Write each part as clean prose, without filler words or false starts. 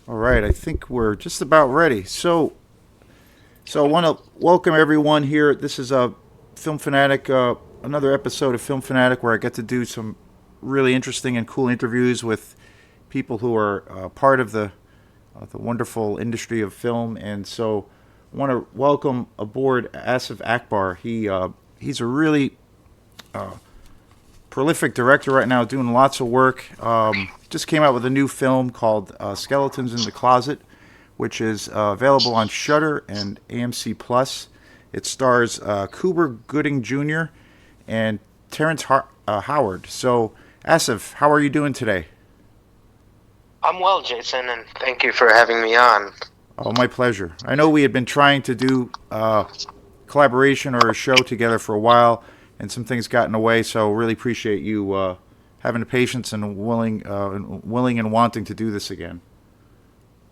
All right, I think we're just about ready. So I want to welcome everyone here. This is a Film Fanatic, another episode of Film Fanatic where I get to do some really interesting and cool interviews with people who are part of the wonderful industry of film. And so I want to welcome aboard Asif Akbar. He's a really prolific director right now, doing lots of work. Just came out with a new film called Skeletons in the Closet, which is available on Shudder and AMC Plus. It stars Cuba Gooding Jr. and Howard. So, Asif, how are you doing today? I'm well, Jason, and thank you for having me on. Oh, my pleasure. I know we had been trying to do collaboration or a show together for a while, and some things got in the way. So, really appreciate you having the patience and willing and wanting to do this again.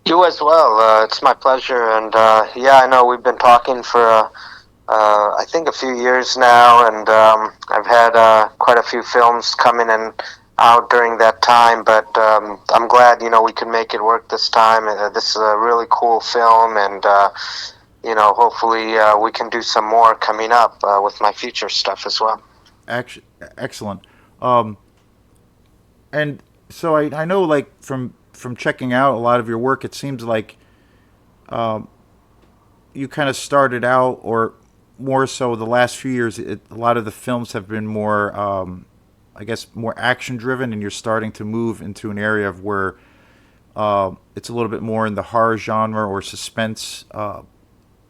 You as well. It's my pleasure, and yeah, I know we've been talking for I think a few years now, and I've had quite a few films coming and out during that time. But I'm glad we could make it work this time. This is a really cool film, and hopefully we can do some more coming up with my future stuff as well. Excellent. Um, and so I know, like from checking out a lot of your work, it seems like you kind of started out, or more so the last few years, a lot of the films have been more, I guess, more action driven, and you're starting to move into an area of where it's a little bit more in the horror genre or suspense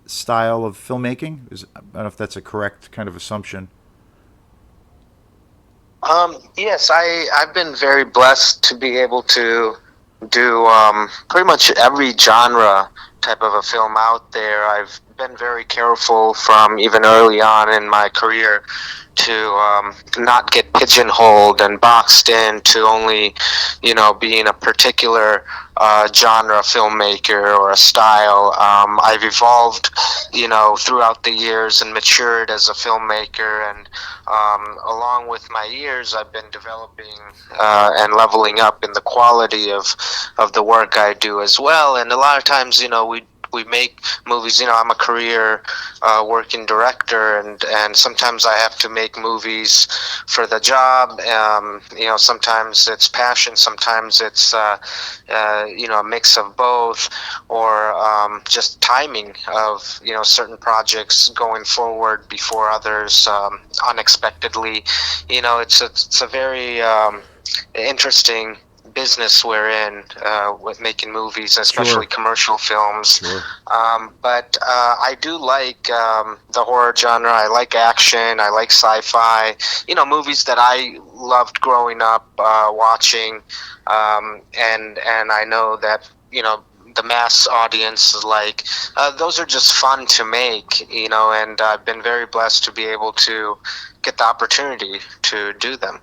style of filmmaking. I don't know if that's a correct kind of assumption. Yes, I've been very blessed to be able to do pretty much every genre type of a film out there. I've been very careful from even early on in my career to not get pigeonholed and boxed in to only, being a particular genre filmmaker or a style. I've evolved, throughout the years and matured as a filmmaker, and along with my years, I've been developing and leveling up in the quality of the work I do as well. And a lot of times, we make movies. I'm a career working director, and sometimes I have to make movies for the job. Sometimes it's passion, sometimes it's a mix of both, or just timing of certain projects going forward before others unexpectedly. It's a very interesting business we're in with making movies, especially Sure, commercial films. sure. But I do like the horror genre. I like action. I like sci-fi. Movies that I loved growing up watching, and I know that the mass audience is like those are just fun to make. And I've been very blessed to be able to get the opportunity to do them.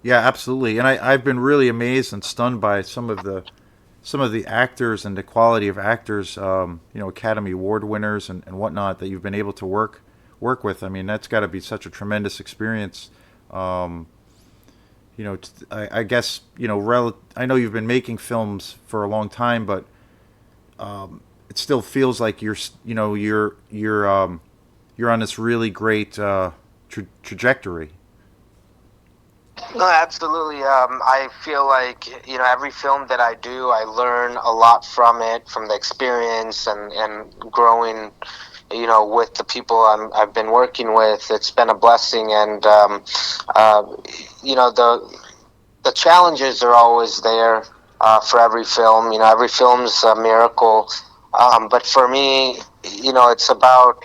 Yeah, absolutely. And I've been really amazed and stunned by some of the actors and the quality of actors, Academy Award winners and whatnot that you've been able to work with. I mean, that's got to be such a tremendous experience. Um, I guess I know you've been making films for a long time, but it still feels like you're on this really great trajectory. No, absolutely. I feel like every film that I do, I learn a lot from it, from the experience and growing. With the people I've been working with, it's been a blessing, and uh, the challenges are always there for every film. Every film's a miracle. But for me, it's about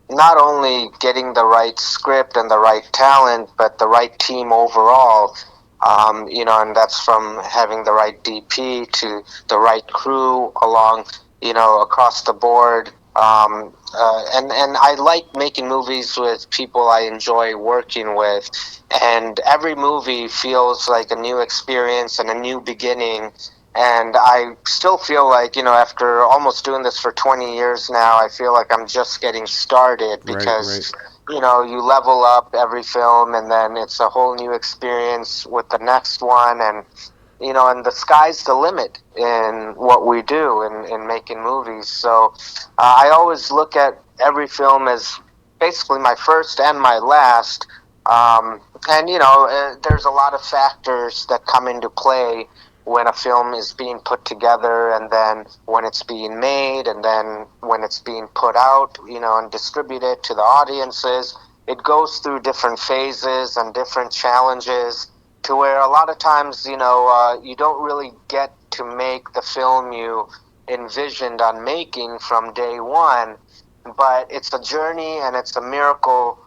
not only getting the right script and the right talent, but the right team overall. And that's from having the right DP to the right crew along, across the board. And I like making movies with people I enjoy working with, and every movie feels like a new experience and a new beginning. And I still feel like, after almost doing this for 20 years now, I feel like I'm just getting started Right, right. because, you level up every film and then it's a whole new experience with the next one. And and the sky's the limit in what we do in making movies. So I always look at every film as basically my first and my last. And there's a lot of factors that come into play when a film is being put together, and then when it's being made, and then when it's being put out, and distributed to the audiences. It goes through different phases and different challenges, to where a lot of times, you don't really get to make the film you envisioned on making from day one, but it's a journey and it's a miracle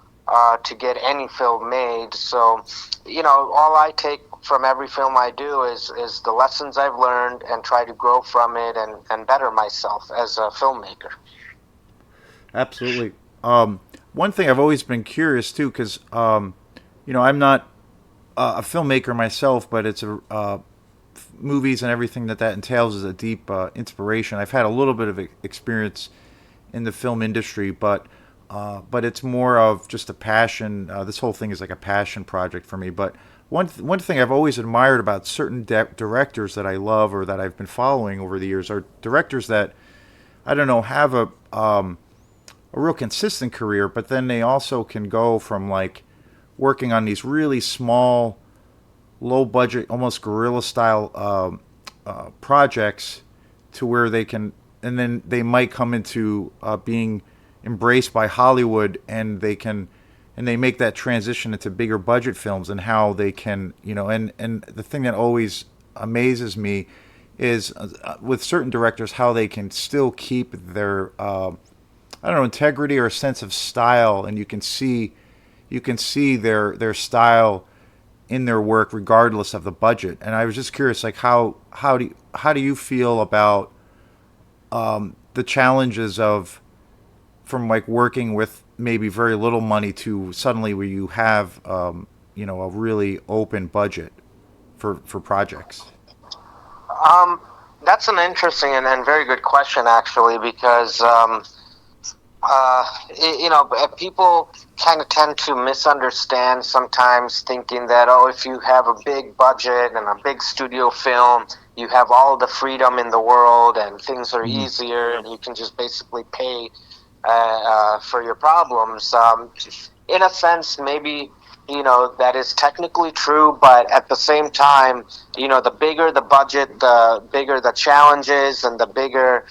to get any film made. So, all I take from every film I do is the lessons I've learned, and try to grow from it, and better myself as a filmmaker. Absolutely. One thing I've always been curious too, because I'm not a filmmaker myself, but it's movies and everything that entails is a deep inspiration. I've had a little bit of experience in the film industry, but it's more of just a passion. This whole thing is like a passion project for me. But one thing I've always admired about certain directors that I love or that I've been following over the years are directors that I don't know have a real consistent career, but then they also can go from like working on these really small, low budget, almost guerrilla style projects to where they can, and then they might come into being embraced by Hollywood, and they make that transition into bigger budget films, and how they can, and the thing that always amazes me is with certain directors how they can still keep their I don't know, integrity or a sense of style, and you can see their style in their work regardless of the budget. And I was just curious, like how do you feel about the challenges of from like working with maybe very little money to suddenly where you have a really open budget for projects. Um, that's an interesting and very good question, actually, because people kind of tend to misunderstand sometimes, thinking that, oh, if you have a big budget and a big studio film, you have all the freedom in the world and things are Hmm. easier and you can just basically pay for your problems. In a sense, maybe that is technically true, but at the same time, the bigger the budget, the bigger the challenges, and the bigger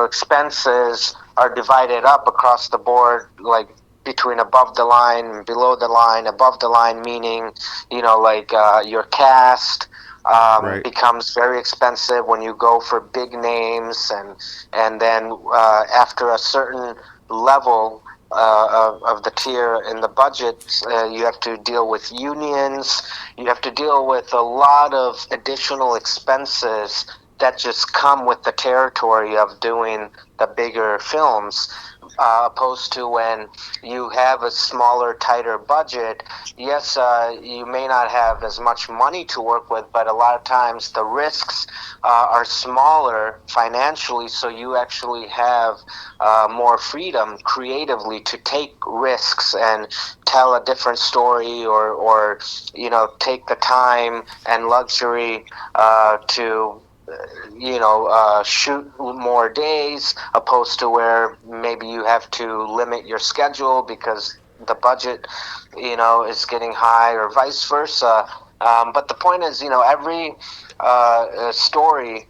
expenses are divided up across the board, like between above the line and below the line. Above the line meaning, like your cast. Right. Becomes very expensive when you go for big names, and then after a certain level of the tier in the budget, you have to deal with unions. You have to deal with a lot of additional expenses that just come with the territory of doing the bigger films. Opposed to when you have a smaller, tighter budget, yes, you may not have as much money to work with, but a lot of times the risks are smaller financially, so you actually have more freedom creatively to take risks and tell a different story, or take the time and luxury to shoot more days, opposed to where maybe you have to limit your schedule because the budget, is getting high, or vice versa. But the point is, every story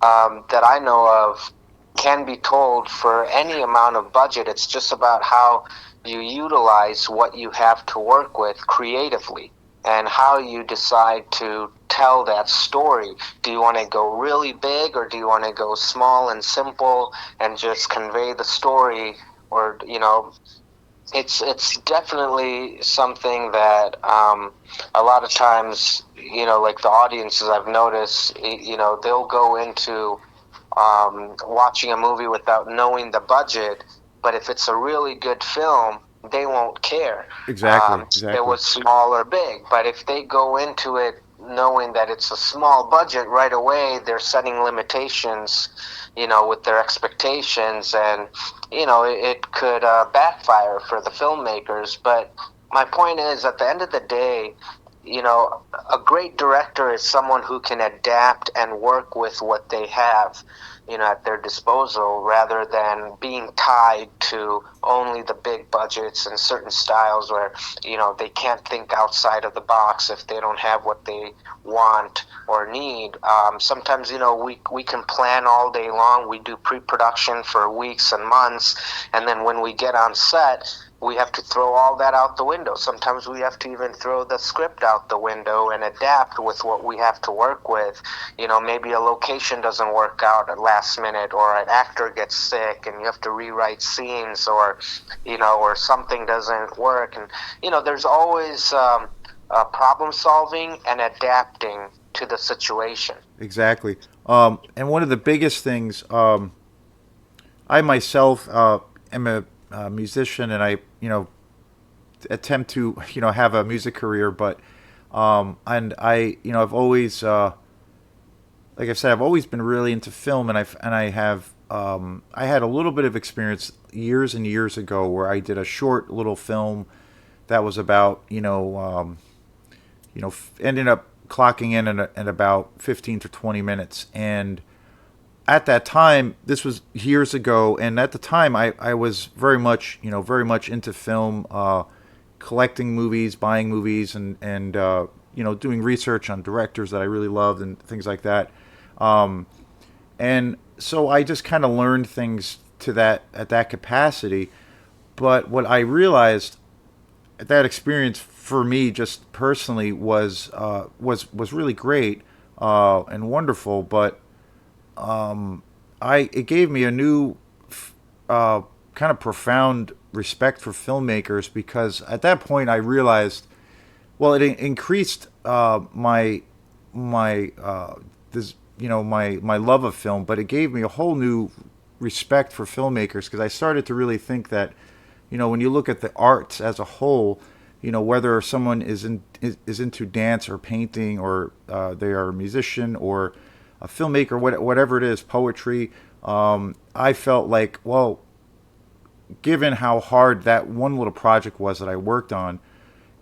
that I know of can be told for any amount of budget. It's just about how you utilize what you have to work with creatively, and how you decide to tell that story. Do you want to go really big, or do you want to go small and simple and just convey the story? Or it's definitely something that a lot of times, like the audiences I've noticed, they'll go into watching a movie without knowing the budget, but if it's a really good film, they won't care. Exactly. It Exactly. was small or big, but if they go into it knowing that it's a small budget, right away they're setting limitations, with their expectations, and it could backfire for the filmmakers. But my point is, at the end of the day, a great director is someone who can adapt and work with what they have, at their disposal, rather than being tied to only the big budgets and certain styles where, they can't think outside of the box if they don't have what they want or need. Sometimes, we can plan all day long. We do pre-production for weeks and months, and then when we get on set, we have to throw all that out the window. Sometimes we have to even throw the script out the window and adapt with what we have to work with. Maybe a location doesn't work out at last minute, or an actor gets sick and you have to rewrite scenes, or something doesn't work. And, there's always problem solving and adapting to the situation. Exactly. And one of the biggest things, I myself am a musician, and I, attempt to, have a music career, but and I, I've always, like I said, I've always been really into film, and I have, I had a little bit of experience years and years ago where I did a short little film that was about, ended up clocking in at about 15 to 20 minutes. And at that time, this was years ago, and at the time, I was very much into film, collecting movies, buying movies, and doing research on directors that I really loved and things like that. Um, and so I just kind of learned things to that at that capacity. But what I realized, that experience for me, just personally, was really great, and wonderful. But I it gave me a new, uh, kind of profound respect for filmmakers, because at that point I realized, well, it increased, my this my love of film, but it gave me a whole new respect for filmmakers, because I started to really think that, when you look at the arts as a whole, whether someone is into dance or painting, or they are a musician or a filmmaker, whatever it is, poetry. I felt like, well, given how hard that one little project was that I worked on,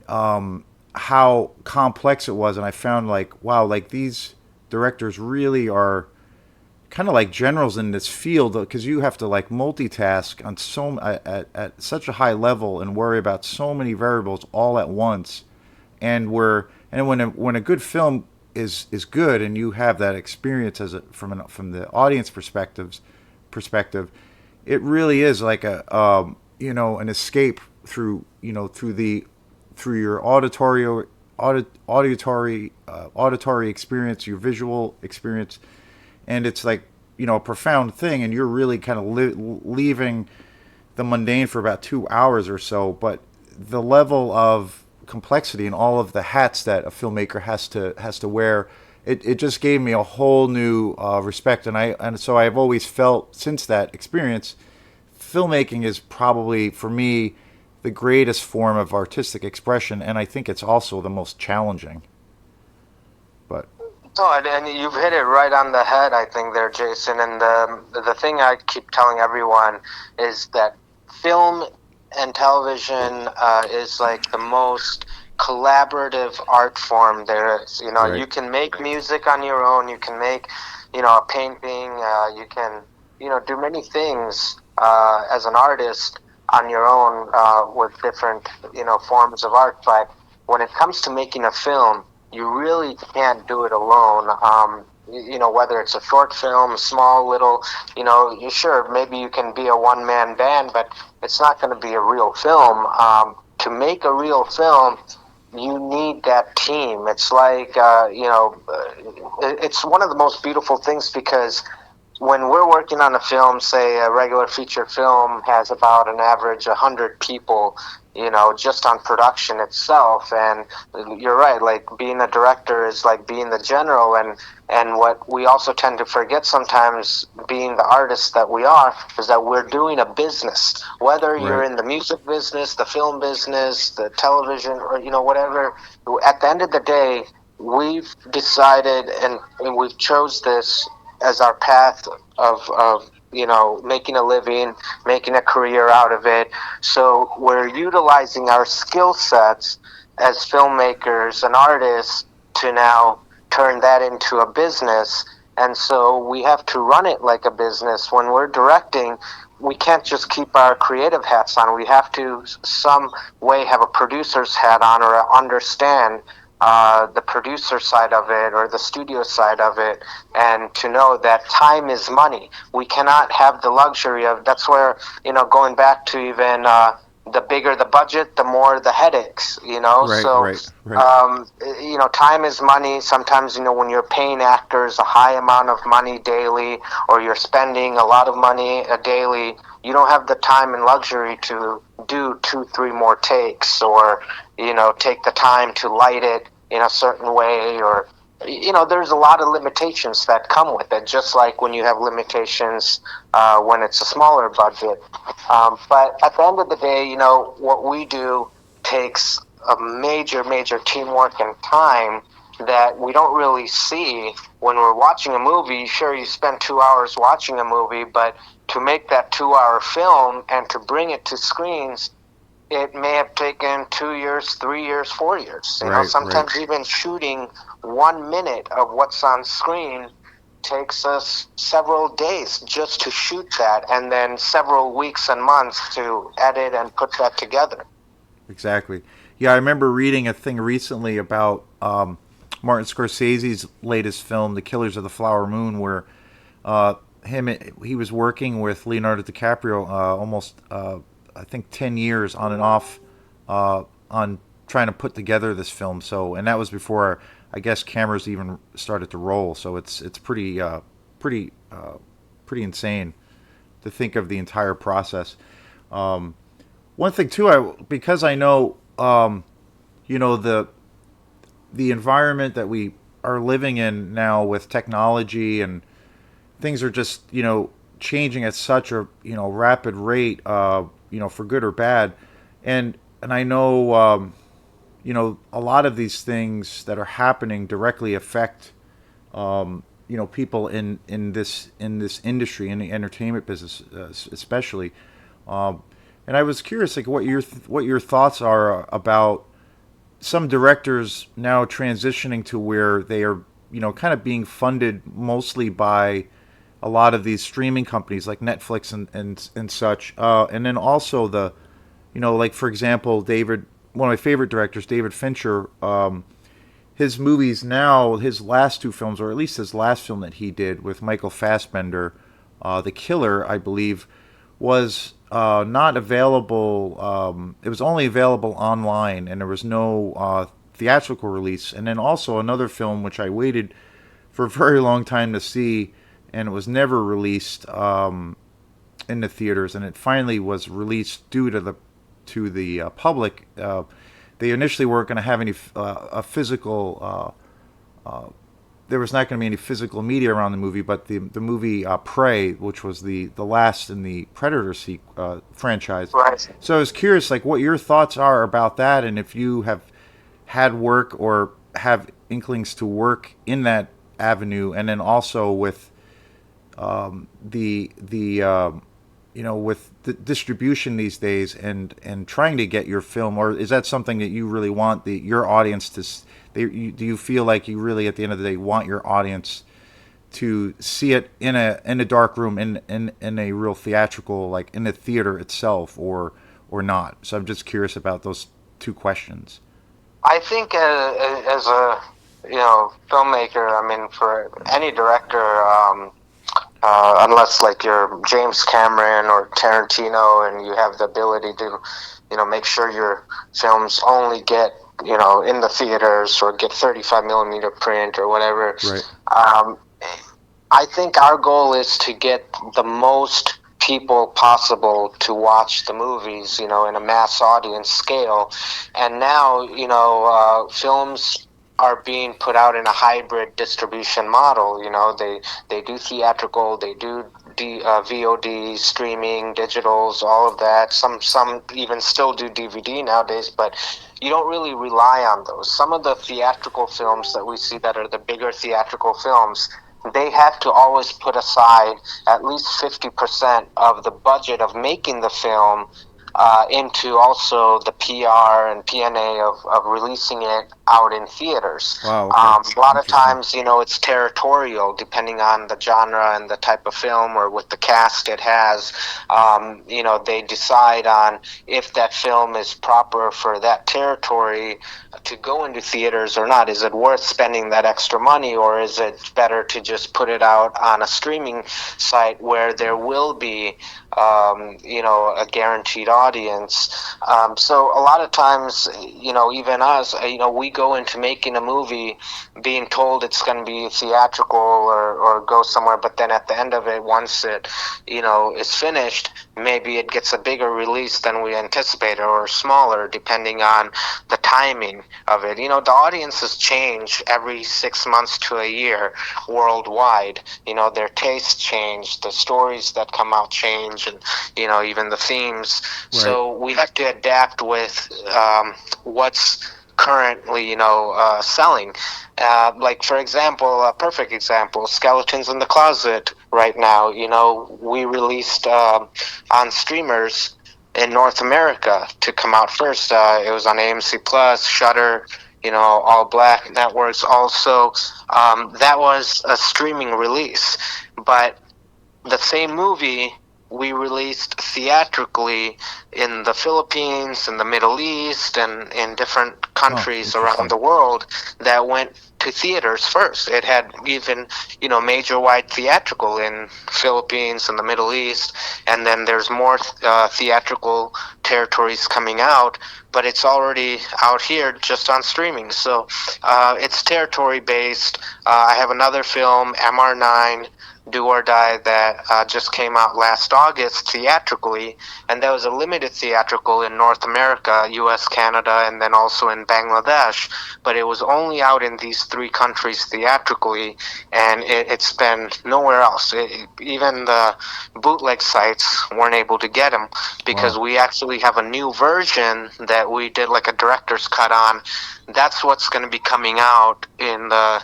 how complex it was, and I found, like, wow, like, these directors really are kind of like generals in this field, because you have to, like, multitask on at such a high level and worry about so many variables all at once. And when a good film is good, and you have that experience from the audience perspective, it really is like a, an escape through, through your auditory experience, your visual experience, and it's like, a profound thing, and you're really kind of leaving the mundane for about 2 hours or so. But the level of complexity and all of the hats that a filmmaker has to wear, it just gave me a whole new, respect. And so I've always felt, since that experience, filmmaking is probably, for me, the greatest form of artistic expression, and I think it's also the most challenging. But No, and you've hit it right on the head, I think, there, Jason. And the thing I keep telling everyone is that film and television is like the most collaborative art form there is. right, You can make music on your own. You can make, a painting. You can, do many things as an artist on your own with different, forms of art. But when it comes to making a film, you really can't do it alone. Whether it's a short film, small little, you sure, maybe you can be a one man band, but it's not going to be a real film. To make a real film, you need that team. It's like, it's one of the most beautiful things, because when we're working on a film, say a regular feature film has about an average 100 people, just on production itself. And you're right, like, being a director is like being the general. And what we also tend to forget sometimes, being the artists that we are, is that we're doing a business. Whether you're right, in the music business, the film business, the television, or, whatever, at the end of the day, we've decided, and we've chose this as our path of making a living, making a career out of it. So we're utilizing our skill sets as filmmakers and artists to now turn that into a business. And so we have to run it like a business. When we're directing, we can't just keep our creative hats on. We have to some way have a producer's hat on, or understand the producer side of it or the studio side of it, and to know that time is money. We cannot have the luxury of, that's where, going back to even the bigger the budget, the more the headaches, Right, so right, right, time is money. Sometimes, when you're paying actors a high amount of money daily, or you're spending a lot of money daily, you don't have the time and luxury to do two, three more takes, or take the time to light it in a certain way, or there's a lot of limitations that come with it, just like when you have limitations when it's a smaller budget. But at the end of the day, what we do takes a major, major teamwork and time that we don't really see when we're watching a movie. Sure, you spend 2 hours watching a movie, but to make that 2 hour film and to bring it to screens, it may have taken 2 years, 3 years, 4 years. right, right. Sometimes even shooting 1 minute of what's on screen takes us several days just to shoot that, and then several weeks and months to edit and put that together. Exactly. Yeah, I remember reading a thing recently about Martin Scorsese's latest film, The Killers of the Flower Moon, where him he was working with Leonardo DiCaprio almost I think 10 years on and off on trying to put together this film. So, and that was before I guess cameras even started to roll. So it's pretty pretty insane to think of the entire process. One thing too, because I know the environment that we are living in now with technology, and things are just changing at such a rapid rate, for good or bad, and I know a lot of these things that are happening directly affect people in this industry, in the entertainment business, especially. And I was curious, like, what your thoughts are about some directors now transitioning to where they are, kind of being funded mostly by a lot of these streaming companies like Netflix and such. And then also like, for example, one of my favorite directors, David Fincher, his movies now, his last two films, or at least his last film that he did with Michael Fassbender, The Killer, I believe, was not available. It was only available online, and there was no theatrical release. And then also another film which I waited for a very long time to see, and it was never released in the theaters, and it finally was released due to the public. They initially weren't going to have any a physical. There was not going to be any physical media around the movie, but the movie Prey, which was the last in the Predator franchise. Right. So I was curious, like, what your thoughts are about that, and if you have had work or have inklings to work in that avenue, and then also with with the distribution these days, and trying to get your film, or is that something that you really want your audience to? Do you feel like you really, at the end of the day, want your audience to see it in a dark room, in a real theatrical, like in the theater itself, or not? So I'm just curious about those two questions. I think as a filmmaker, I mean, for any director, unless like you're James Cameron or Tarantino, and you have the ability to make sure your films only get in the theaters, or get 35 millimeter print or whatever. Right. I think our goal is to get the most people possible to watch the movies, in a mass audience scale. And now, films are being put out in a hybrid distribution model. They do theatrical, they do VOD, streaming, digitals, all of that. Some even still do DVD nowadays, but you don't really rely on those. Some of the theatrical films that we see that are the bigger theatrical films, they have to always put aside at least 50% of the budget of making the film into also the PR and PNA of releasing it out in theaters. Wow. Okay. A lot of Interesting. times, it's territorial depending on the genre and the type of film or with the cast it has. They decide on if that film is proper for that territory to go into theaters or not. Is it worth spending that extra money, or is it better to just put it out on a streaming site where there will be a guaranteed audience. So a lot of times, even us, we go into making a movie being told it's going to be theatrical or go somewhere, but then at the end of it, once it, is finished, maybe it gets a bigger release than we anticipated or smaller, depending on the timing of it. The audiences change every 6 months to a year worldwide. Their tastes change, the stories that come out change, and even the themes. Right. So we have to adapt with what's currently selling. Like, for example, a perfect example, Skeletons in the Closet right now. We released on streamers in North America to come out first. It was on AMC Plus, Shudder, all black networks also. That was a streaming release, but the same movie we released theatrically in the Philippines, in the Middle East, and in different Oh, countries around interesting. the world that went to theaters first. It had even, major wide theatrical in Philippines and the Middle East, and then there's more theatrical territories coming out, but it's already out here just on streaming. So it's territory based. I have another film, MR9, Do or Die, that just came out last August theatrically, and that was a limited theatrical in North America, US, Canada, and then also in Bangladesh. But it was only out in these three countries theatrically, and it's been nowhere else. Even the bootleg sites weren't able to get them because Wow. we actually have a new version that we did like a director's cut on. That's what's going to be coming out in the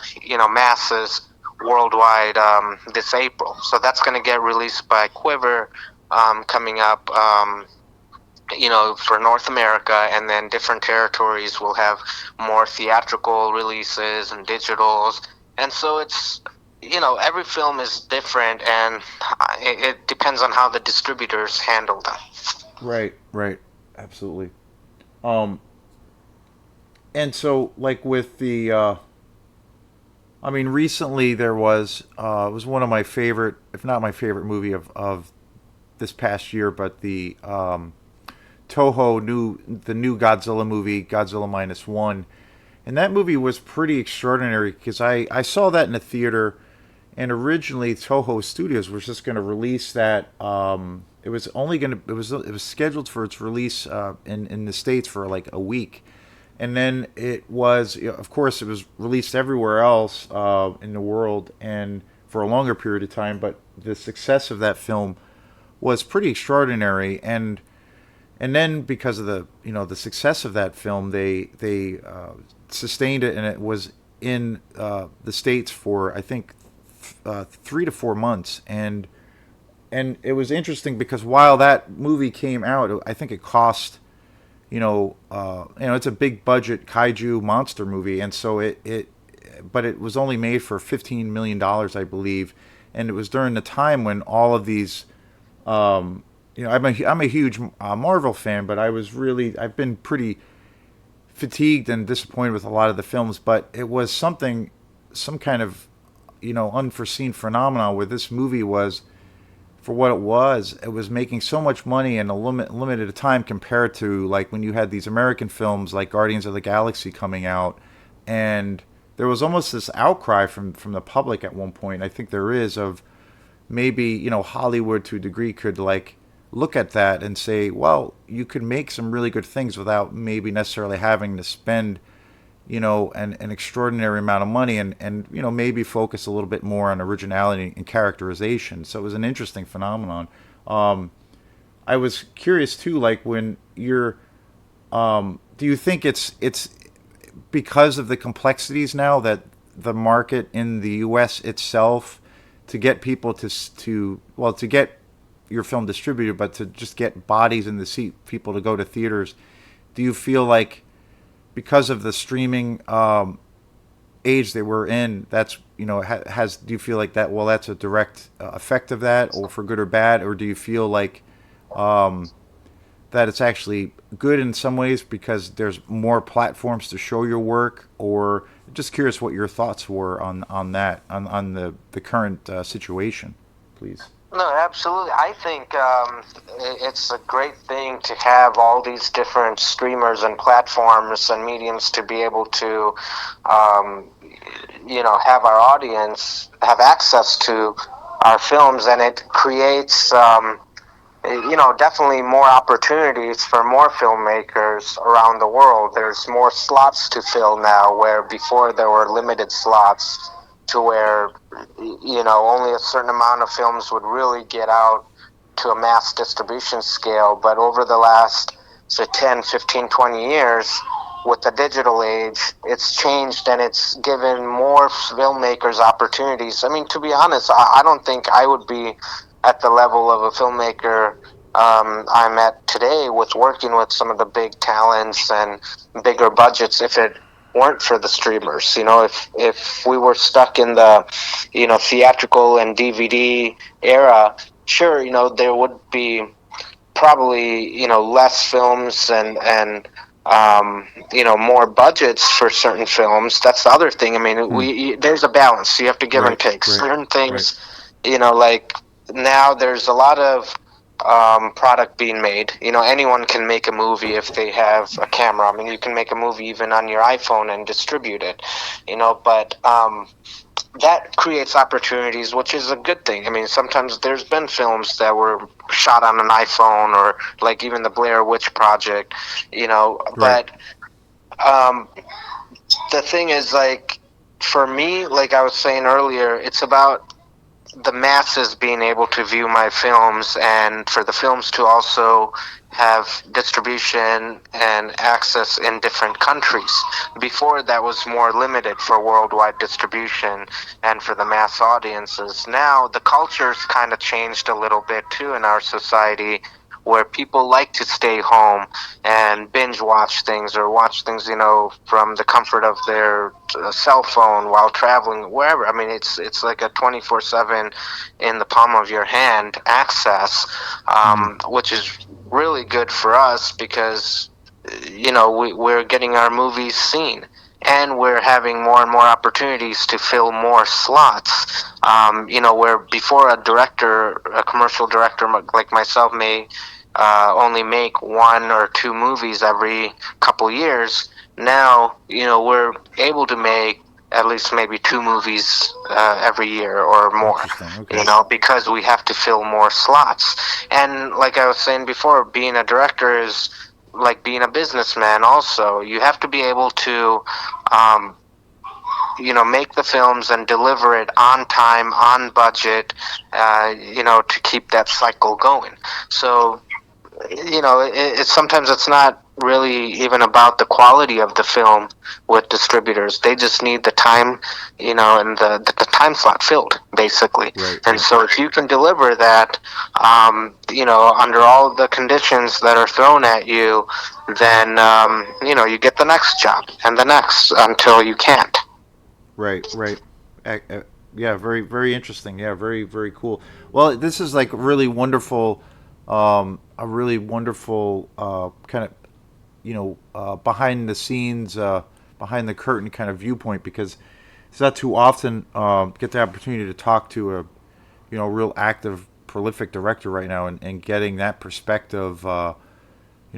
masses worldwide this April. So that's going to get released by Quiver coming up. For North America, and then different territories will have more theatrical releases and digitals. And so it's, every film is different, and it depends on how the distributors handle that. Right. Right. Absolutely. Um, and so like with the, I mean, recently there was, it was one of my favorite, if not my favorite movie of this past year, but the the new Godzilla movie, Godzilla minus one, and that movie was pretty extraordinary because I saw that in the theater, and originally Toho Studios was just going to release that. It was only going to it was scheduled for its release in the states for like a week, and then it was, of course, it was released everywhere else in the world and for a longer period of time. But the success of that film was pretty extraordinary, and then because of the success of that film, they sustained it, and it was in the states for I think 3 to 4 months, and it was interesting because while that movie came out, I think it cost it's a big budget kaiju monster movie, and so but it was only made for $15 million, I believe, and it was during the time when all of these I'm a huge Marvel fan, but I've been pretty fatigued and disappointed with a lot of the films. But it was some kind of unforeseen phenomenon where this movie was, for what it was making so much money in a limited time compared to like when you had these American films like Guardians of the Galaxy coming out, and there was almost this outcry from the public at one point. I think there is of maybe Hollywood to a degree could like look at that and say, well, you could make some really good things without maybe necessarily having to spend an extraordinary amount of money, and maybe focus a little bit more on originality and characterization. So it was an interesting phenomenon. I was curious too, like when you're do you think it's because of the complexities now that the market in the US itself to get people to get your film distributed, but to just get bodies in the seat, people to go to theaters. Do you feel like because of the streaming age that we're in, that's has do you feel like that? Well, that's a direct effect of that, or for good or bad, or do you feel like that it's actually good in some ways because there's more platforms to show your work, or just curious what your thoughts were on that on the current situation, please. No, absolutely. I think it's a great thing to have all these different streamers and platforms and mediums to be able to, um, have our audience have access to our films, and it creates, definitely more opportunities for more filmmakers around the world. There's more slots to fill now, where before there were limited slots to where only a certain amount of films would really get out to a mass distribution scale. But over the last, say, 10, 15, 20 years, with the digital age, it's changed and it's given more filmmakers opportunities. I mean, to be honest, I don't think I would be at the level of a filmmaker I'm at today with working with some of the big talents and bigger budgets if it weren't for the streamers. If we were stuck in the theatrical and DVD era, sure, there would be probably less films and more budgets for certain films. That's the other thing. I mean, Hmm. there's a balance. You have to give and Right, take. right, Certain right. things, like now there's a lot of product being made. Anyone can make a movie if they have a camera. I mean, you can make a movie even on your iPhone and distribute it. But that creates opportunities, which is a good thing. I mean, sometimes there's been films that were shot on an iPhone, or like even the Blair Witch Project, Right. but um, the thing is, like, for me, like I was saying earlier, it's about the masses being able to view my films, and for the films to also have distribution and access in different countries. Before, that was more limited for worldwide distribution and for the mass audiences. Now the culture's kind of changed a little bit too in our society, where people like to stay home and binge watch things, or watch things, from the comfort of their cell phone while traveling wherever. I mean, it's like a 24/7 in the palm of your hand access, Hmm. which is really good for us because we're getting our movies seen, and we're having more and more opportunities to fill more slots. Where before a commercial director like myself may only make one or two movies every couple years. Now, we're able to make at least maybe two movies every year or more, Interesting. Okay. because we have to fill more slots. And like I was saying before, being a director is like being a businessman also. You have to be able to um, make the films and deliver it on time, on budget, to keep that cycle going. So it's sometimes it's not really even about the quality of the film with distributors. They just need the time, and the time slot filled, basically. Right, And right. so if you can deliver that, under all the conditions that are thrown at you, then, you get the next job and the next until you can't. Right, right. Yeah, very, very interesting. Yeah, very, very cool. Well, this is like really wonderful, a really wonderful kind of, behind the scenes, behind the curtain kind of viewpoint because it's not too often get the opportunity to talk to a, real active, prolific director right now and getting that perspective.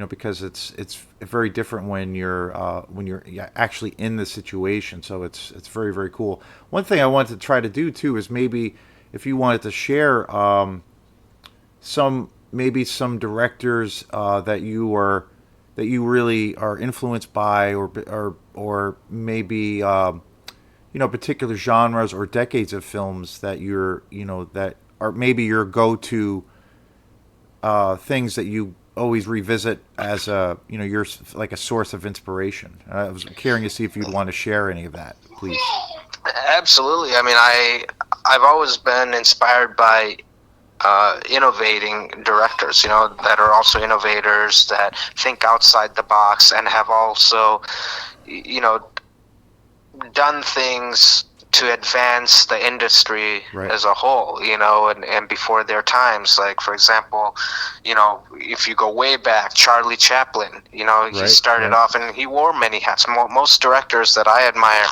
Because it's very different when you're actually in the situation. So it's very very cool. One thing I wanted to try to do too is maybe if you wanted to share some maybe some directors that you really are influenced by, or maybe particular genres or decades of films that that are maybe your go to things that you always revisit as a you're like a source of inspiration. I was curious to see if you'd want to share any of that, please. Absolutely. I mean, I've always been inspired by innovating directors, that are also innovators that think outside the box and have also, you know, done things to advance the industry Right. as a whole, and before their times. Like, for example, if you go way back, Charlie Chaplin, he Right. started Right. off and he wore many hats. Most directors that I admire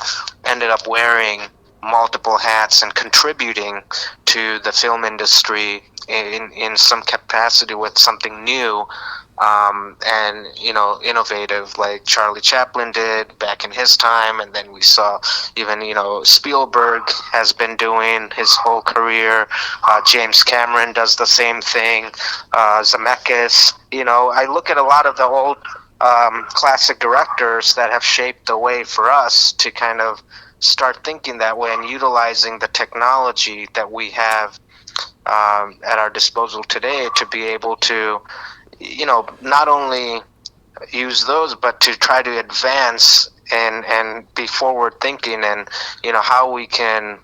ended up wearing multiple hats and contributing to the film industry in some capacity with something new, and innovative, like Charlie Chaplin did back in his time. And then we saw even Spielberg has been doing his whole career. James Cameron does the same thing. Zemeckis. I look at a lot of the old classic directors that have shaped the way for us to kind of start thinking that way and utilizing the technology that we have at our disposal today to be able to, not only use those, but to try to advance and be forward thinking, and how we can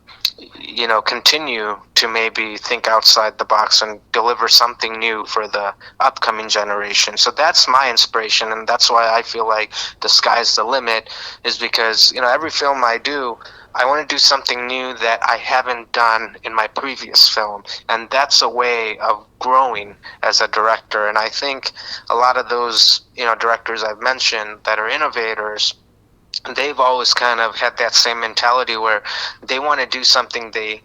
continue to maybe think outside the box and deliver something new for the upcoming generation. So that's my inspiration, and that's why I feel like the sky's the limit, is because every film I do, I want to do something new that I haven't done in my previous film, and that's a way of growing as a director. And I think a lot of those directors I've mentioned that are innovators, they've always kind of had that same mentality where they want to do something they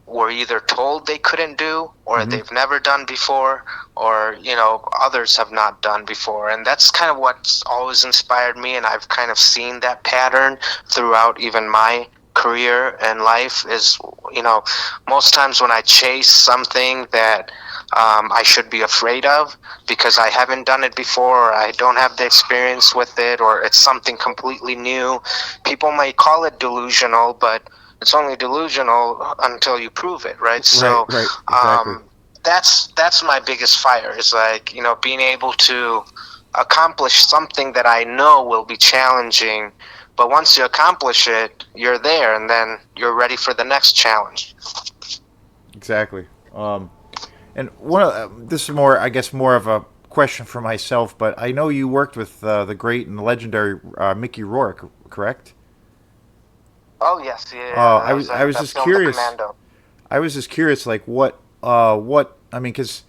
were either told they couldn't do, or Hmm. they've never done before, or others have not done before. And that's kind of what's always inspired me, and I've kind of seen that pattern throughout even my career and life. Is most times when I chase something that I should be afraid of because I haven't done it before, or I don't have the experience with it, or it's something completely new. People might call it delusional, but it's only delusional until you prove it, right? Right. So Right. Exactly. um, that's my biggest fire, is like being able to accomplish something that I know will be challenging, but once you accomplish it, you're there, and then you're ready for the next challenge. Exactly. And one of this is more, I guess, more of a question for myself, but I know you worked with the great and legendary Mickey Rourke, correct? Oh yes, yeah, that was I was the just film The curious. Commando. I was just curious, like what I mean, because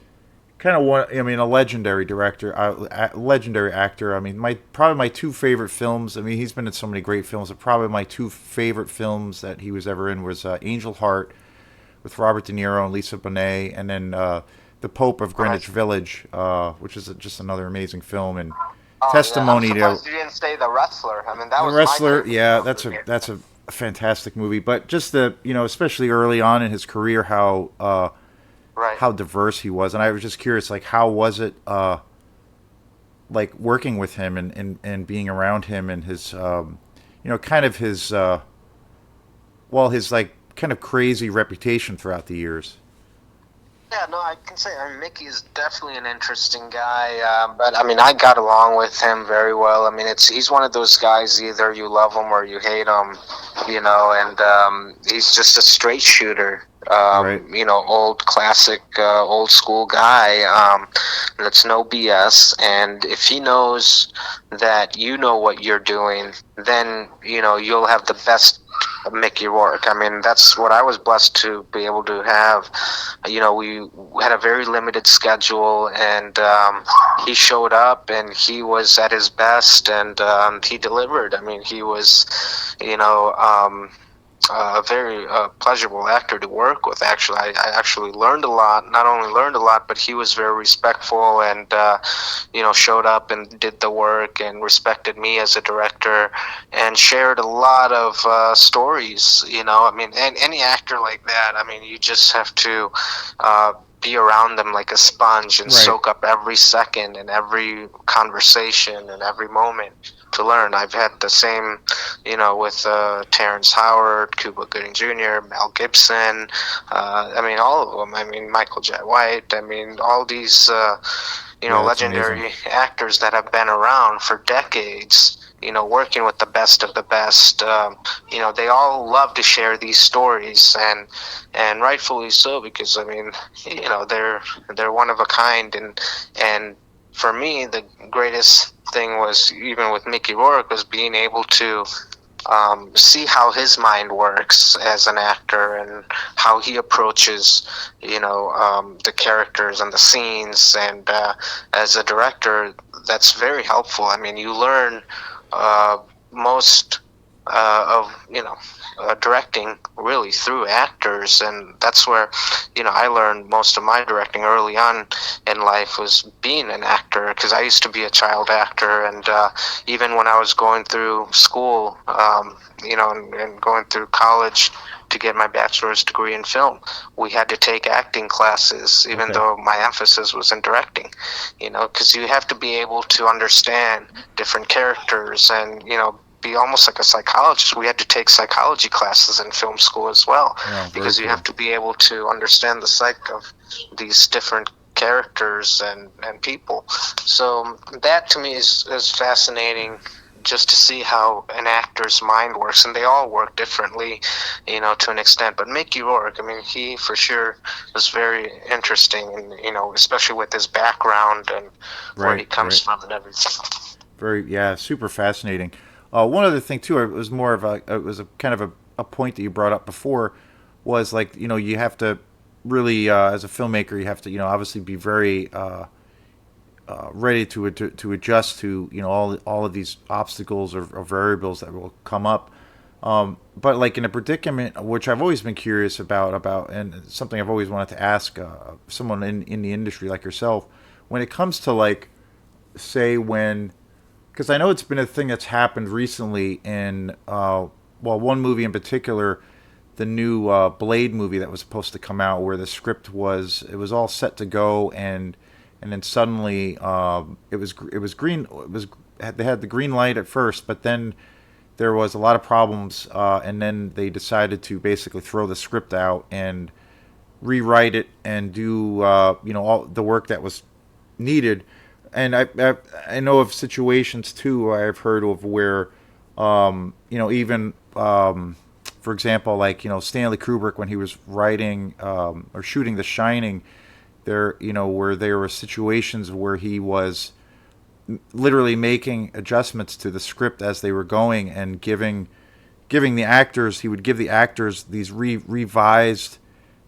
kind of one. I mean, a legendary director, a legendary actor. I mean, my probably my two favorite films. I mean, he's been in so many great films, but probably my two favorite films that he was ever in was Angel Heart with Robert De Niro and Lisa Bonet, and then The Pope of Greenwich Nice. Village, which is just another amazing film and Oh yeah, I'm testimony to surprised you didn't say The Wrestler. I mean, that The was my Wrestler. favorite Yeah, film of the year. that's a fantastic movie. But just the especially early on in his career, Right. how diverse he was, and I was just curious, like how was it like working with him and being around him and his kind of his his like kind of crazy reputation throughout the years. Yeah, no, I can say Mickey is definitely an interesting guy, but I mean, I got along with him very well. I mean, he's one of those guys, either you love him or you hate him, and he's just a straight shooter. Right. Old classic, old school guy. That's no BS. And if he knows that you know what you're doing, then you'll have the best Mickey Rourke. I mean, that's what I was blessed to be able to have. We had a very limited schedule, and he showed up, and he was at his best, and he delivered. I mean, he was, a very pleasurable actor to work with. Actually, I actually learned a lot. Not only learned a lot, but he was very respectful, and showed up and did the work and respected me as a director, and shared a lot of stories. I mean, and any actor like that, I mean, you just have to be around them like a sponge and Right. soak up every second and every conversation and every moment to learn. I've had the same, with Terrence Howard, Cuba Gooding Jr., Mel Gibson. I mean, all of them. I mean, Michael J. White. I mean, all these. Yeah, that's amazing. legendary actors that have been around for decades. Working with the best of the best. They all love to share these stories, and rightfully so, because I mean, they're one of a kind, and for me, the greatest thing was, even with Mickey Rourke, was being able to see how his mind works as an actor, and how he approaches, the characters and the scenes. And as a director, that's very helpful. I mean, you learn uh, most of directing really through actors, and that's where I learned most of my directing early on in life, was being an actor, because I used to be a child actor. And even when I was going through school, and going through college to get my bachelor's degree in film, we had to take acting classes, even Okay. though my emphasis was in directing. Because you have to be able to understand different characters, and be almost like a psychologist. We had to take psychology classes in film school as well, Wow, very because you have cool. to be able to understand the psyche of these different characters and people. So that to me is fascinating, just to see how an actor's mind works, and they all work differently, to an extent. But Mickey Rourke, I mean, he for sure was very interesting, and especially with his background and where he Right, comes right. from and everything. Very, yeah, super fascinating. One other thing too, it was more of a, it was a kind of a point that you brought up before, was like, you have to really, as a filmmaker, you have to, obviously be very ready to adjust to, all of these obstacles or variables that will come up. But like in a predicament, which I've always been curious about, and something I've always wanted to ask someone in the industry like yourself, when it comes to like, say when, because I know it's been a thing that's happened recently in, well, one movie in particular, the new Blade movie that was supposed to come out, where the script was, it was all set to go, and then suddenly it was green, it was, they had the green light at first, but then there was a lot of problems, and then they decided to basically throw the script out and rewrite it and do all the work that was needed. And I know of situations too I've heard of where even for example, like Stanley Kubrick, when he was writing or shooting The Shining, there where there were situations where he was literally making adjustments to the script as they were going, and giving the actors, he would give the actors these revised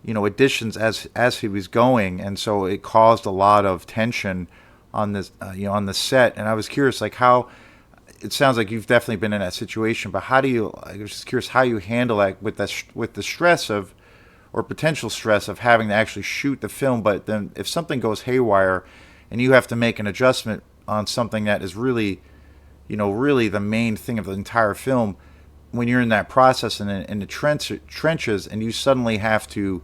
additions as he was going, and so it caused a lot of tension on this on the set. And I was curious, like, how, it sounds like you've definitely been in that situation, but how do you, I was just curious how you handle that with the stress of, or potential stress of, having to actually shoot the film, but then if something goes haywire and you have to make an adjustment on something that is really really the main thing of the entire film, when you're in that process and in the trenches, and you suddenly have to,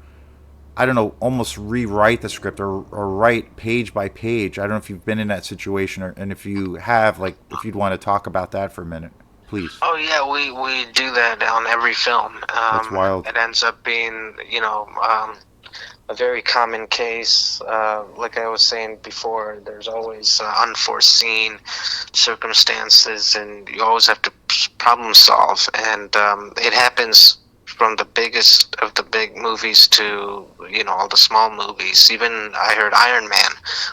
I don't know, almost rewrite the script, or write page by page. I don't know if you've been in that situation, and if you have, like, if you'd want to talk about that for a minute, please. Oh yeah, we do that on every film. That's wild. It ends up being, a very common case. Like I was saying before, there's always unforeseen circumstances, and you always have to problem solve. And it happens from the biggest of the big movies to all the small movies. Even I heard Iron Man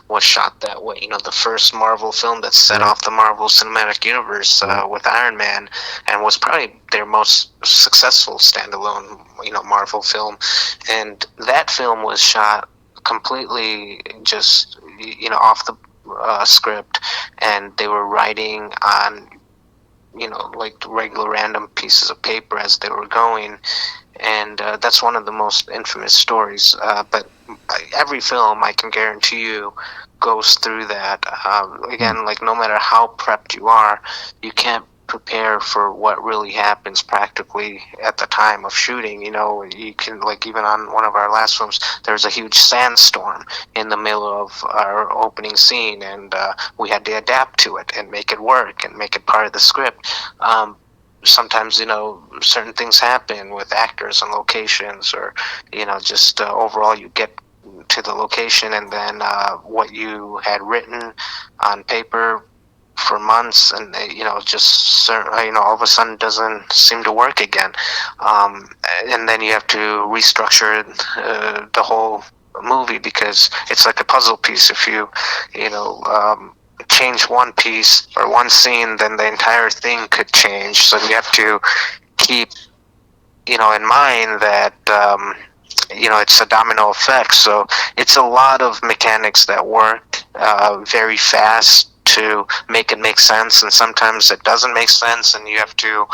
was shot that way. The first Marvel film that set Right, off the Marvel Cinematic Universe right. with Iron Man, and was probably their most successful standalone Marvel film. And that film was shot completely just off the script, and they were writing on like regular random pieces of paper as they were going. And that's one of the most infamous stories. But every film, I can guarantee you, goes through that. Hmm. Again, like, no matter how prepped you are, you can't prepare for what really happens practically at the time of shooting. You can, like, even on one of our last films, there's a huge sandstorm in the middle of our opening scene, and we had to adapt to it and make it work and make it part of the script. Sometimes certain things happen with actors and locations, or just overall you get to the location, and then what you had written on paper for months, and just all of a sudden doesn't seem to work again, um, and then you have to restructure the whole movie, because it's like a puzzle piece. If you know change one piece or one scene, then the entire thing could change. So you have to keep in mind that it's a domino effect. So it's a lot of mechanics that work very fast to make it make sense, and sometimes it doesn't make sense, and you have to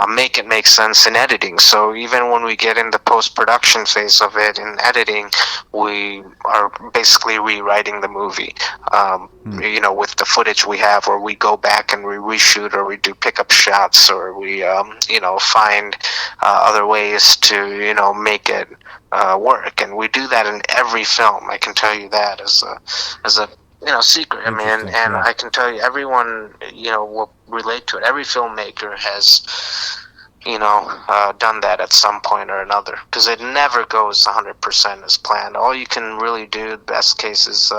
make it make sense in editing. So even when we get in the post-production phase of it in editing, we are basically rewriting the movie, Hmm. with the footage we have, or we go back and we reshoot, or we do pickup shots, or we find other ways to make it work. And we do that in every film. I can tell you that as a secret. I mean, Interesting. and Yeah. I can tell you, everyone will relate to it. Every filmmaker has done that at some point or another, because it never goes 100% as planned. All you can really do, best case, is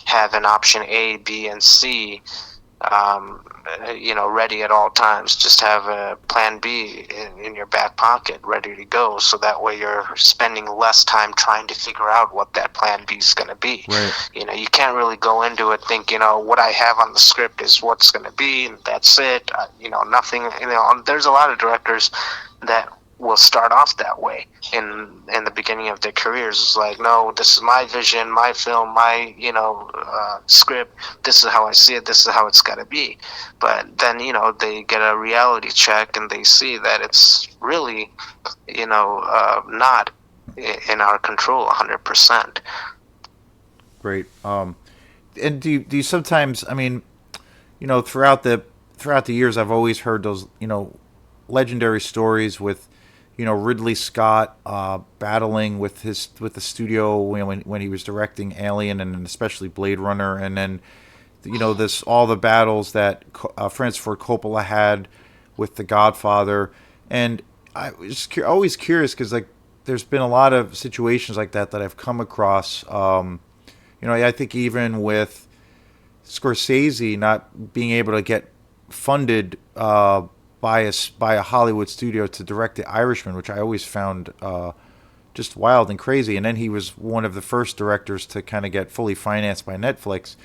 have an option A, B, and C, ready at all times. Just have a plan B in your back pocket, ready to go. So that way you're spending less time trying to figure out what that plan B is going to be. Right. You can't really go into it thinking, what I have on the script is what's going to be, and that's it. Nothing. There's a lot of directors that will start off that way in the beginning of their careers. It's like, no, this is my vision, my film, my script. This is how I see it. This is how it's got to be. But then they get a reality check, and they see that it's really not in our control 100%. Great. And do you sometimes? I mean, throughout the years, I've always heard those legendary stories with Ridley Scott battling with the studio when he was directing Alien, and especially Blade Runner, and then this all the battles that Francis Ford Coppola had with The Godfather. And I was just always curious, because like there's been a lot of situations like that I've come across. I think even with Scorsese not being able to get funded by a Hollywood studio to direct The Irishman, which I always found just wild and crazy. And then he was one of the first directors to kind of get fully financed by Netflix.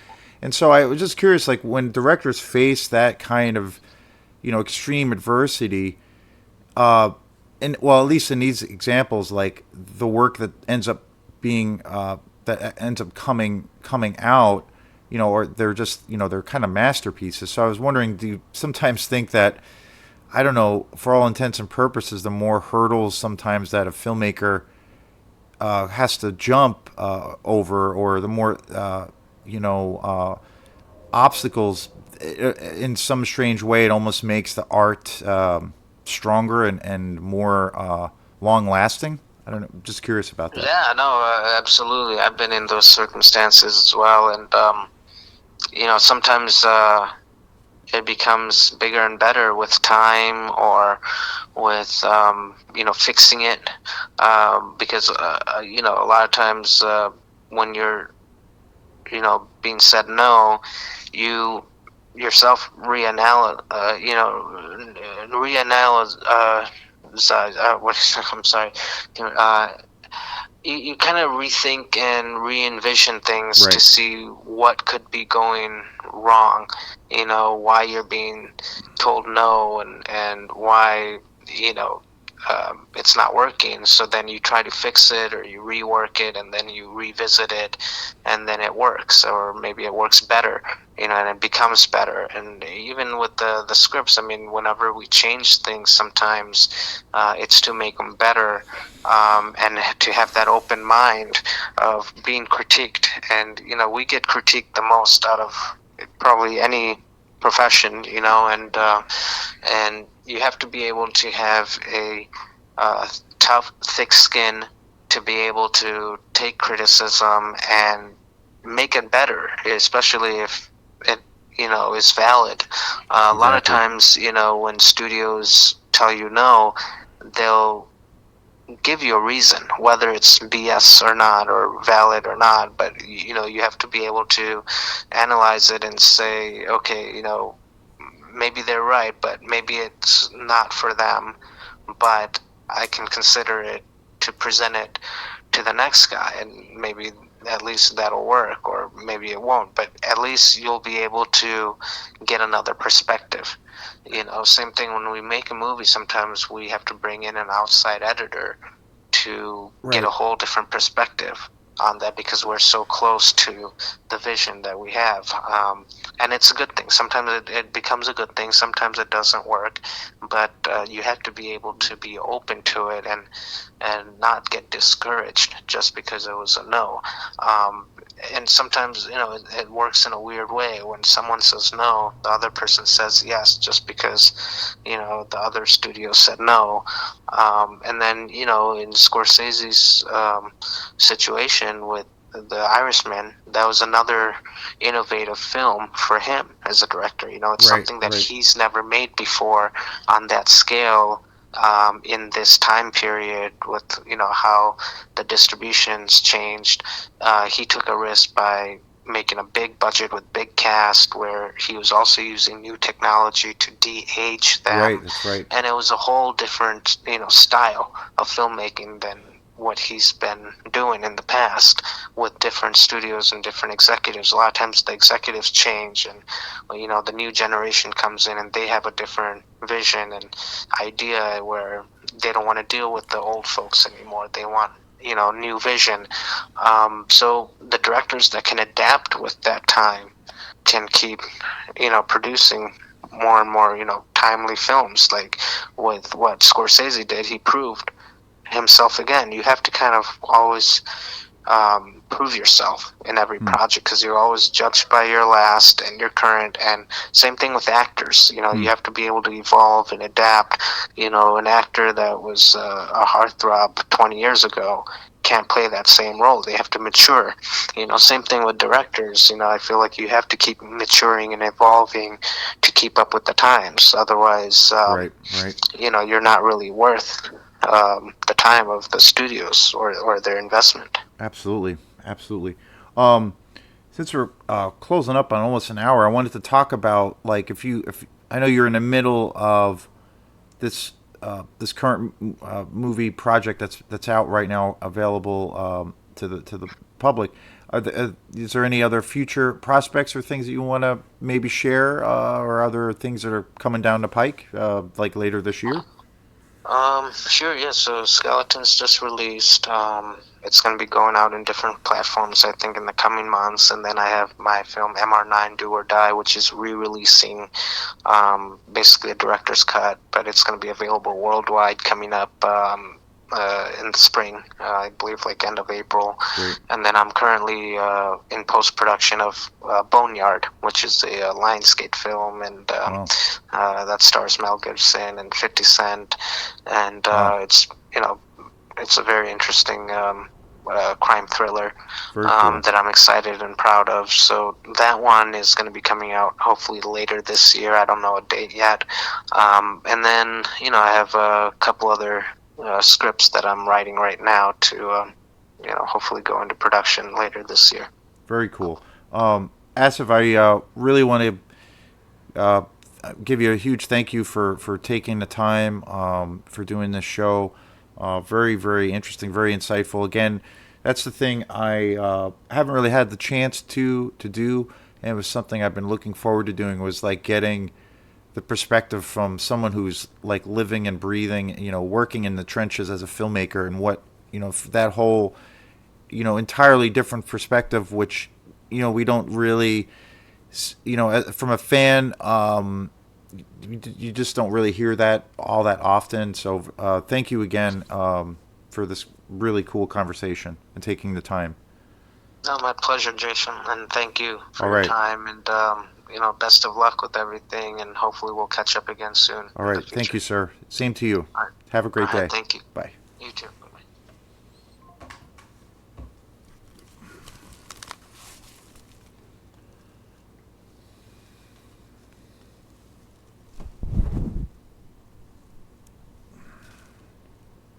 And so I was just curious, like when directors face that kind of extreme adversity, uh, and well, at least in these examples, like the work that ends up being that ends up coming out, or they're just they're kind of masterpieces. So I was wondering, do you sometimes think that, I don't know, for all intents and purposes, the more hurdles sometimes that a filmmaker has to jump over, or the more obstacles, in some strange way, it almost makes the art stronger and more long lasting. I don't know. Just curious about that. Yeah, no, absolutely. I've been in those circumstances as well, and sometimes it becomes bigger and better with time, or with fixing it, because a lot of times when you're being said no, you yourself reanalyze I'm sorry, uh, you kind of rethink and re-envision things to Right. see what could be going wrong, why you're being told no, and why it's not working. So then you try to fix it, or you rework it, and then you revisit it, and then it works, or maybe it works better, and it becomes better. And even with the scripts, I mean, whenever we change things, sometimes it's to make them better, and to have that open mind of being critiqued. And we get critiqued the most out of probably any profession, and you have to be able to have a tough, thick skin to be able to take criticism and make it better, especially if it is valid. A lot of Exactly. times, when studios tell you no, they'll give you a reason, whether it's BS or not, or valid or not. But you have to be able to analyze it and say, okay, maybe they're right, but maybe it's not for them. But I can consider it to present it to the next guy, and maybe at least that'll work, or maybe it won't. But at least you'll be able to get another perspective. Same thing when we make a movie. Sometimes we have to bring in an outside editor to get a Right. whole different perspective on that, because we're so close to the vision that we have. And it's a good thing. Sometimes it becomes a good thing. Sometimes it doesn't work. But you have to be able to be open to it, and not get discouraged just because it was a no. And sometimes it works in a weird way. When someone says no, the other person says yes, just because the other studio said no. And then in Scorsese's situation with the Irishman, that was another innovative film for him as a director. It's Right. something that Right. he's never made before on that scale, in this time period, with how the distributions changed. He took a risk by making a big budget with big cast, where he was also using new technology to de-age Right. them, That's right. and it was a whole different style of filmmaking than what he's been doing in the past, with different studios and different executives. A lot of times the executives change, and the new generation comes in, and they have a different vision and idea, where they don't want to deal with the old folks anymore. They want new vision. So the directors that can adapt with that time can keep producing more and more timely films. Like with what Scorsese did, he proved himself again. You have to kind of always prove yourself in every Hmm. project, because you're always judged by your last and your current. And same thing with actors. Hmm. You have to be able to evolve and adapt. An actor that was a heartthrob 20 years ago can't play that same role. They have to mature. Same thing with directors. I feel like you have to keep maturing and evolving to keep up with the times. Otherwise, Right. Right. you're not really worth the time of the studios, or their investment. Absolutely. Absolutely. Um, since we're closing up on almost an hour, I wanted to talk about like if I know you're in the middle of this this current movie project that's out right now, available to the public. Is there any other future prospects or things that you want to maybe share, or other things that are coming down the pike, like later this year? Sure, yeah. So Skeleton's just released. It's going to be going out in different platforms, I think, in the coming months. And then I have my film MR9 Do or Die, which is re-releasing, basically a director's cut, but it's going to be available worldwide coming up in the spring, I believe, like end of April. Great. And then I'm currently in post production of Boneyard, which is a Lionsgate film, and Wow. that stars Mel Gibson and 50 Cent, and Wow. it's a very interesting crime thriller Very cool. that I'm excited and proud of. So that one is going to be coming out hopefully later this year. I don't know a date yet. And then I have a couple other scripts that I'm writing right now to hopefully go into production later this year. Very cool. Asif, I really want to give you a huge thank you for taking the time, for doing this show. Very, very interesting, very insightful. Again, that's the thing I haven't really had the chance to do, and it was something I've been looking forward to doing. Was like getting the perspective from someone who's like living and breathing, working in the trenches as a filmmaker, and what that whole entirely different perspective, which we don't really, from a fan, you just don't really hear that all that often. So thank you again, for this really cool conversation and taking the time. No, my pleasure, Jason, and thank you All for your right. time. And best of luck with everything, and hopefully we'll catch up again soon All in the right. Thank future. you, sir. Same to you. All right, Have a all great right, day. thank you. Bye. You too.